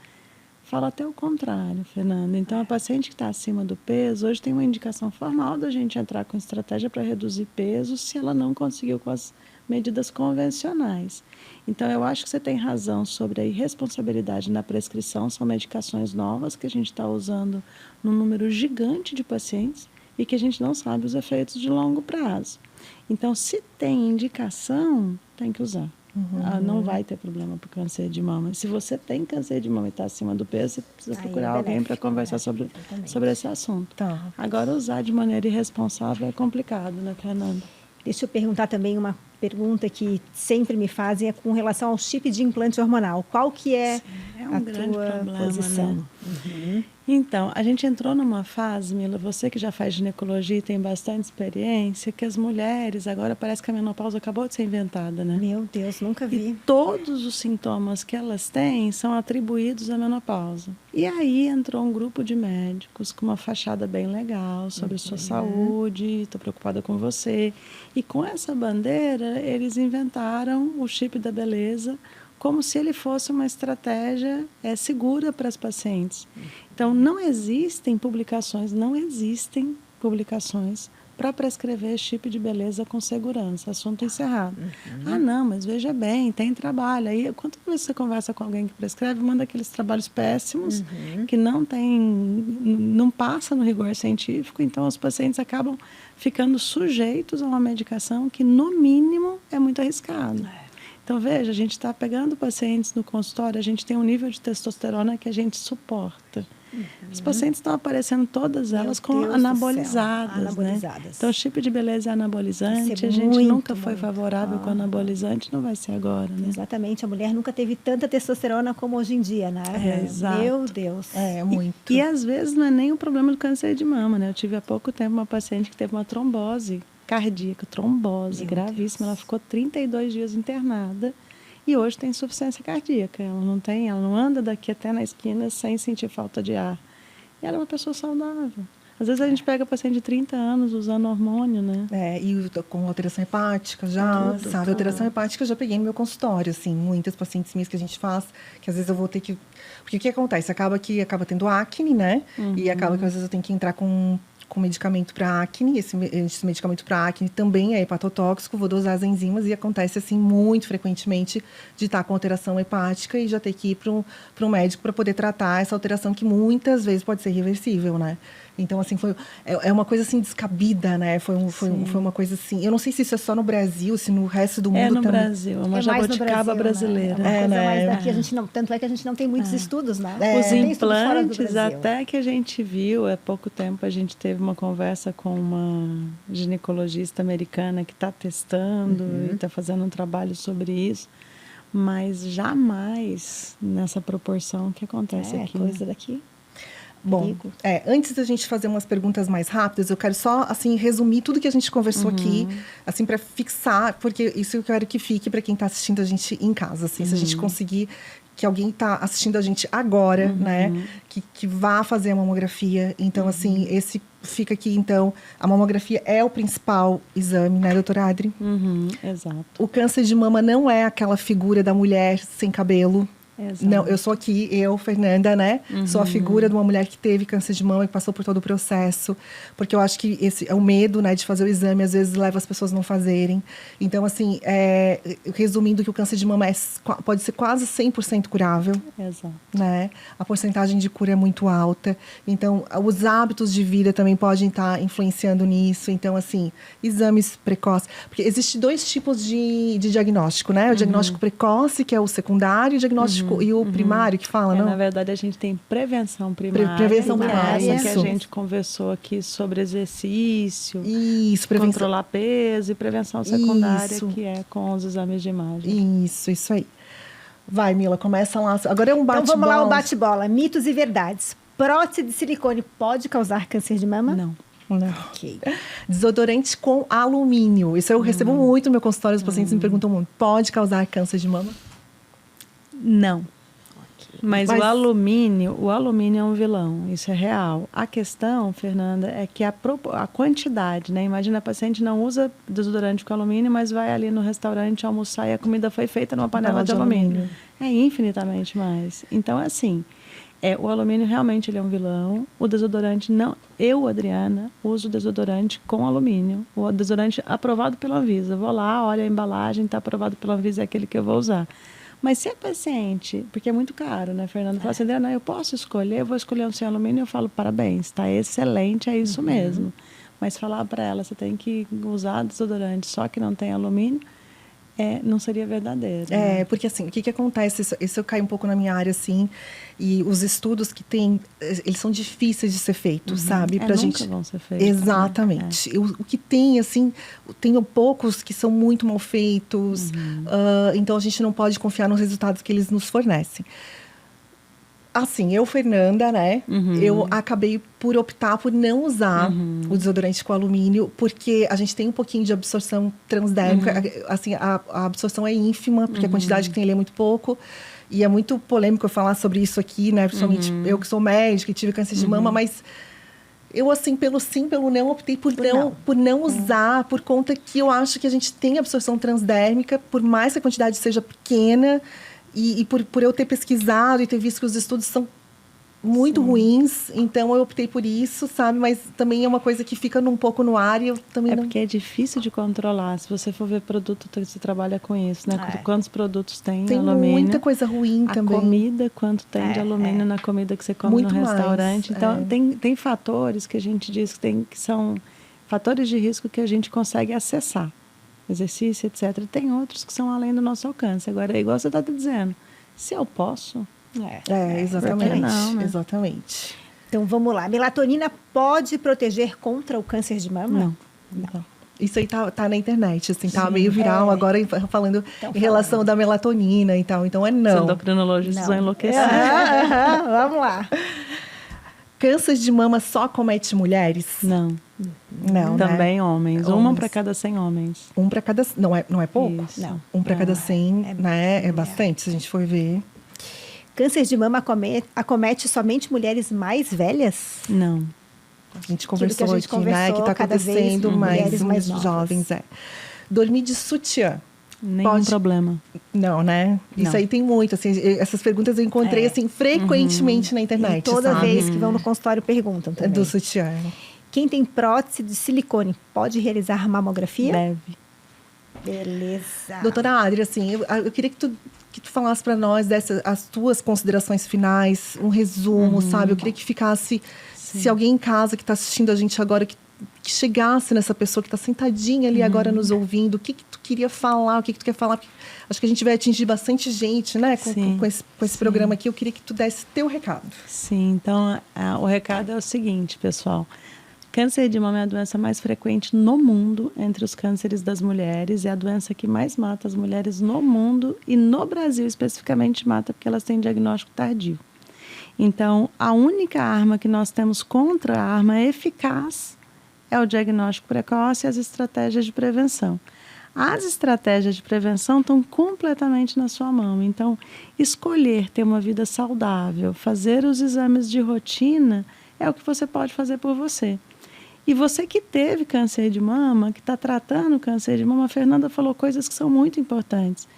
Fala até o contrário, Fernanda. Então, a paciente que está acima do peso, hoje tem uma indicação formal da gente entrar com estratégia para reduzir peso se ela não conseguiu com as medidas convencionais. Então, eu acho que você tem razão sobre a irresponsabilidade na prescrição. São medicações novas que a gente está usando num número gigante de pacientes e que a gente não sabe os efeitos de longo prazo. Então, se tem indicação, tem que usar. Não vai ter problema para câncer de mama. Se você tem câncer de mama e está acima do peso, você precisa procurar alguém para conversar sobre esse assunto. Tá. Agora, usar de maneira irresponsável é complicado, né, Fernanda? Deixa eu perguntar também uma pergunta que sempre me fazem, é com relação ao chip de implante hormonal. Qual que é a tua posição? Né? Então, a gente entrou numa fase, Mila, você que já faz ginecologia e tem bastante experiência, que as mulheres, agora parece que a menopausa acabou de ser inventada, né? Meu Deus, nunca vi. E todos os sintomas que elas têm são atribuídos à menopausa. E aí entrou um grupo de médicos com uma fachada bem legal sobre sua saúde, estou preocupada com você. E com essa bandeira, eles inventaram o chip da beleza como se ele fosse uma estratégia segura para as pacientes. Então, não existem publicações para prescrever chip de beleza com segurança. Assunto encerrado. Ah, não, mas veja bem, tem trabalho. Aí, quanto você conversa com alguém que prescreve, manda aqueles trabalhos péssimos, que não passa no rigor científico, então os pacientes acabam ficando sujeitos a uma medicação que, no mínimo, é muito arriscada. Então, veja, a gente está pegando pacientes no consultório, a gente tem um nível de testosterona que a gente suporta. As pacientes estão aparecendo todas elas com anabolizadas, né? Então, o chip de beleza é anabolizante, a gente nunca foi favorável com anabolizante, não vai ser agora, né? Exatamente, a mulher nunca teve tanta testosterona como hoje em dia, né? Exato. Meu Deus. Muito. E às vezes não é nem o problema do câncer de mama, né? Eu tive há pouco tempo uma paciente que teve uma trombose cardíaca, trombose gravíssima, ela ficou 32 dias internada e hoje tem insuficiência cardíaca. Ela não anda daqui até na esquina sem sentir falta de ar. E ela é uma pessoa saudável. Às vezes a gente pega paciente de 30 anos usando hormônio, né? E com alteração hepática já, sabe? Alteração hepática eu já peguei no meu consultório, assim, muitas pacientes minhas que a gente faz, que às vezes eu vou ter que... Porque o que acontece? Acaba tendo acne, né? E acaba que às vezes eu tenho que entrar com medicamento para acne. Esse medicamento para acne também é hepatotóxico, vou dosar as enzimas e acontece assim muito frequentemente de estar com alteração hepática e já ter que ir para um médico para poder tratar essa alteração que muitas vezes pode ser reversível, né? Então, assim, é uma coisa, assim, descabida, né? Foi uma coisa, assim... Eu não sei se isso é só no Brasil, se no resto do mundo também. Brasil, é uma jabuticaba brasileira. Né? É uma coisa mais daqui, a gente não... Tanto é que a gente não tem muitos estudos, né? Os implantes, até que a gente viu, há pouco tempo, a gente teve uma conversa com uma ginecologista americana que está testando e está fazendo um trabalho sobre isso. Mas jamais nessa proporção que acontece aqui. Coisa daqui. Bom, antes da gente fazer umas perguntas mais rápidas, eu quero só, assim, resumir tudo que a gente conversou aqui, assim, para fixar, porque isso eu quero que fique para quem está assistindo a gente em casa, assim, se a gente conseguir que alguém está assistindo a gente agora, né, que vá fazer a mamografia. Então, assim, esse fica aqui, então, a mamografia é o principal exame, né, doutora Adri? Exato. O câncer de mama não é aquela figura da mulher sem cabelo. Exato. Não, eu sou aqui, Fernanda, né? Sou a figura de uma mulher que teve câncer de mama e passou por todo o processo. Porque eu acho que esse é o medo, né, de fazer o exame, às vezes leva as pessoas a não fazerem. Então, assim, resumindo que o câncer de mama pode ser quase 100% curável. Exato. Né? A porcentagem de cura é muito alta. Então, os hábitos de vida também podem estar influenciando nisso. Então, assim, exames precoces. Porque existem 2 tipos de diagnóstico, né? O diagnóstico precoce, que é o secundário, e o diagnóstico e o primário, que fala, não? Na verdade, a gente tem prevenção primária. Prevenção primária, que a gente conversou aqui sobre exercício. Isso, prevenção. Controlar peso e prevenção secundária, que é com os exames de imagem. Isso aí. Vai, Mila, começa lá. Agora é um bate-bola. Então, vamos lá, o bate-bola. Mitos e verdades. Prótese de silicone pode causar câncer de mama? Não. Ok. Desodorante com alumínio. Isso eu recebo muito no meu consultório. Os pacientes me perguntam muito. Pode causar câncer de mama? Não. Mas o alumínio é um vilão, isso é real. A questão, Fernanda, é que a quantidade, né? Imagina, a paciente não usa desodorante com alumínio, mas vai ali no restaurante almoçar e a comida foi feita numa panela de alumínio. É infinitamente mais. Então, assim, o alumínio realmente ele é um vilão. O desodorante não... Eu, Adriana, uso desodorante com alumínio. O desodorante aprovado pela Anvisa. Vou lá, olha a embalagem, está aprovado pela Anvisa, é aquele que eu vou usar. Mas se a paciente, porque é muito caro, né, Fernanda? Fala assim, não, eu posso escolher, eu vou escolher um sem alumínio, eu falo, parabéns, está excelente, é isso mesmo. Mas falar para ela, você tem que usar desodorante só que não tem alumínio, não seria verdadeiro. Né? Porque assim, o que acontece? Isso cai um pouco na minha área, assim, e os estudos que tem, eles são difíceis de ser feitos, sabe? Nunca gente... vão ser feitos. Exatamente. Né? O que tem, assim, tem poucos que são muito mal feitos, então a gente não pode confiar nos resultados que eles nos fornecem. Assim, Fernanda, né? Eu acabei por optar por não usar o desodorante com alumínio, porque a gente tem um pouquinho de absorção transdérmica. Assim, a absorção é ínfima, porque a quantidade que tem ali é muito pouco. E é muito polêmico eu falar sobre isso aqui, né? Principalmente eu que sou médica e tive câncer de mama, mas eu, assim, pelo não, optei por não usar, por conta que eu acho que a gente tem absorção transdérmica, por mais que a quantidade seja pequena. E por eu ter pesquisado e ter visto que os estudos são muito ruins, então eu optei por isso, sabe? Mas também é uma coisa que fica um pouco no ar e eu também não... porque é difícil de controlar. Se você for ver produto, você trabalha com isso, né? Quantos produtos tem alumínio? Tem muita coisa ruim também. A comida, quanto tem de alumínio na comida que você come muito no restaurante. Então, tem fatores que a gente diz que são fatores de risco que a gente consegue acessar. Exercício, etc. Tem outros que são além do nosso alcance. Agora, é igual você está dizendo, se eu posso... exatamente. Não, né? Exatamente. Então, vamos lá. Melatonina pode proteger contra o câncer de mama? Não. Isso aí tá na internet, assim, tá meio viral agora falando em relação da melatonina e tal. Então, não. Os endocrinologistas vão enlouquecer. Vamos lá. Câncer de mama só comete mulheres? Não. Não, também né? homens. Uma para cada 100 homens. Um para cada... Não é pouco? Isso. Não. Um para cada 100, né? É bastante, se a gente for ver. Câncer de mama acomete somente mulheres mais velhas? Não. A gente conversou aqui, né? Que está acontecendo mais jovens. Dormir de sutiã. Nenhum problema. Não, né? Não. Isso aí tem muito, assim, essas perguntas eu encontrei, assim, frequentemente na internet, e toda vez que vão no consultório perguntam também. Do sutiã. Quem tem prótese de silicone pode realizar mamografia? Deve. Beleza. Doutora Adri, assim, eu queria que tu falasse para nós as tuas considerações finais, um resumo, sabe? Eu queria que ficasse Se alguém em casa que está assistindo a gente agora, que chegasse nessa pessoa que está sentadinha ali agora nos ouvindo, o que tu queria falar, o que tu quer falar? Porque acho que a gente vai atingir bastante gente, né? Com esse programa aqui. Eu queria que tu desse teu recado. Sim, então o recado é o seguinte, pessoal. Câncer de mama é a doença mais frequente no mundo entre os cânceres das mulheres. É a doença que mais mata as mulheres no mundo e no Brasil especificamente mata porque elas têm diagnóstico tardio. Então, a única arma que nós temos contra a arma eficaz é o diagnóstico precoce e as estratégias de prevenção. As estratégias de prevenção estão completamente na sua mão. Então, escolher ter uma vida saudável, fazer os exames de rotina é o que você pode fazer por você. E você que teve câncer de mama, que está tratando câncer de mama, a Fernanda falou coisas que são muito importantes.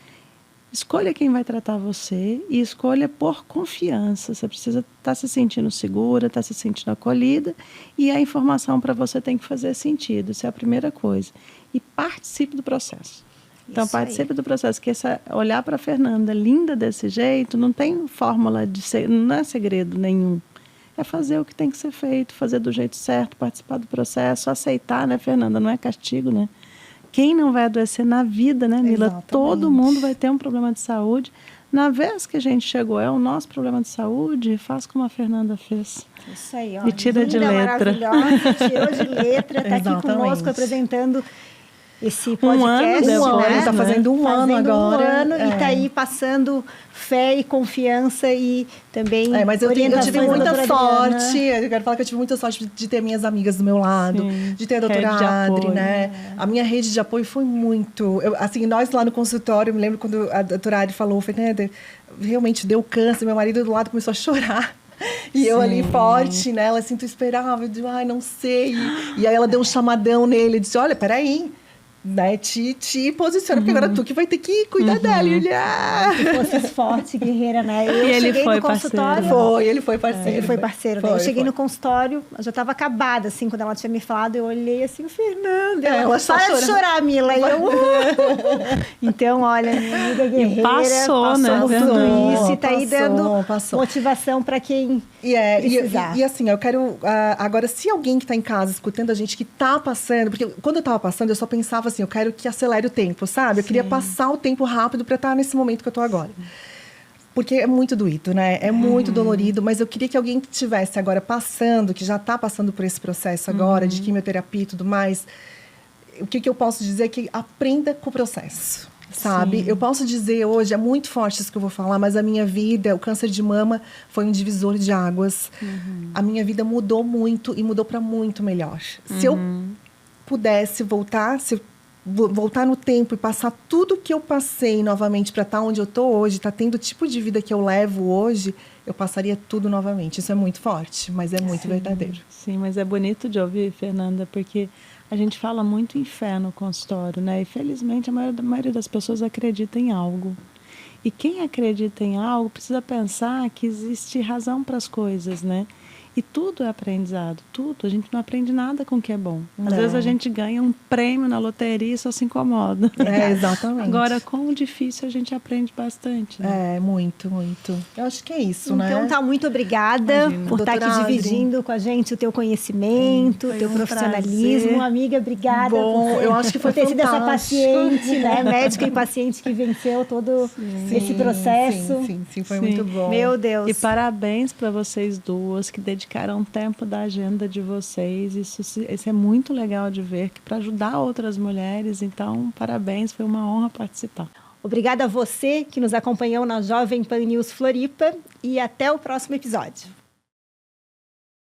Escolha quem vai tratar você e escolha por confiança. Você precisa estar se sentindo segura, estar se sentindo acolhida e a informação para você tem que fazer sentido. Isso é a primeira coisa. E participe do processo. Então, participe do processo. Que olhar para a Fernanda linda desse jeito, não tem fórmula não é segredo nenhum. É fazer o que tem que ser feito, fazer do jeito certo, participar do processo, aceitar, né, Fernanda? Não é castigo, né? Quem não vai adoecer na vida, né, Mila? Exatamente. Todo mundo vai ter um problema de saúde. Na vez que a gente chegou, é o nosso problema de saúde, faz como a Fernanda fez. Isso aí, ó. Me tira de letra. Maravilhosa, tirou de letra, está aqui conosco apresentando esse podcast. Um ano, né? Está fazendo um ano agora. E está aí passando fé e confiança e também mas eu tive muita sorte. Adriana. Eu quero falar que eu tive muita sorte de ter minhas amigas do meu lado, de ter a doutora Adri, apoio, né? A minha rede de apoio foi muito... assim, nós lá no consultório, eu me lembro quando a doutora Adri falou, Fernanda, realmente deu câncer, meu marido do lado começou a chorar. E eu ali forte, né? Ela assim, tu esperava, eu digo, ai, não sei. E aí ela deu um chamadão nele, disse, olha, peraí, né, te posiciona, porque agora tu que vai ter que cuidar dela. E ele, Que fosse forte, guerreira, né? Eu cheguei no consultório. Ele foi parceiro. Ele foi parceiro, né? Eu cheguei no consultório, eu já estava acabada, assim, quando ela tinha me falado, eu olhei assim, o Fernando. Ela para de chorar, Mila. E eu, Então, olha, minha amiga guerreira. E passou, né? Tudo isso e tá aí dando motivação para quem precisar. E assim, eu quero... agora, se alguém que está em casa escutando a gente que está passando... Porque quando eu estava passando, eu só pensava assim, eu quero que acelere o tempo, sabe? Eu queria passar o tempo rápido para estar nesse momento que eu estou agora. Porque é muito doído, né? É muito dolorido, mas eu queria que alguém que estivesse agora passando, que já está passando por esse processo agora, de quimioterapia e tudo mais, o que eu posso dizer é que aprenda com o processo, sabe? Eu posso dizer hoje, é muito forte isso que eu vou falar, mas a minha vida, o câncer de mama foi um divisor de águas. A minha vida mudou muito e mudou para muito melhor. Se eu pudesse voltar no tempo e passar tudo que eu passei novamente para estar onde eu estou hoje, tá tendo o tipo de vida que eu levo hoje, eu passaria tudo novamente. Isso é muito forte, mas é muito verdadeiro. Sim, mas é bonito de ouvir, Fernanda, porque a gente fala muito em fé no consultório, né? E felizmente a maioria das pessoas acredita em algo. E quem acredita em algo precisa pensar que existe razão para as coisas, né? E tudo é aprendizado, tudo. A gente não aprende nada com o que é bom. Às vezes a gente ganha um prêmio na loteria e só se incomoda. Exatamente. Agora, quão difícil a gente aprende bastante, né? Muito, muito. Eu acho que é isso, né? Então, tá, muito obrigada por estar aqui dividindo com a gente o teu conhecimento, o teu profissionalismo. Prazer. Amiga, obrigada eu acho que foi por ter sido essa fantástico. paciente, né? Médica e paciente que venceu todo esse processo. Sim, foi muito bom. Meu Deus. E parabéns para vocês duas que dedicaram tempo da agenda de vocês. Isso é muito legal de ver, que para ajudar outras mulheres. Então, parabéns, foi uma honra participar. Obrigada a você que nos acompanhou na Jovem Pan News Floripa e até o próximo episódio.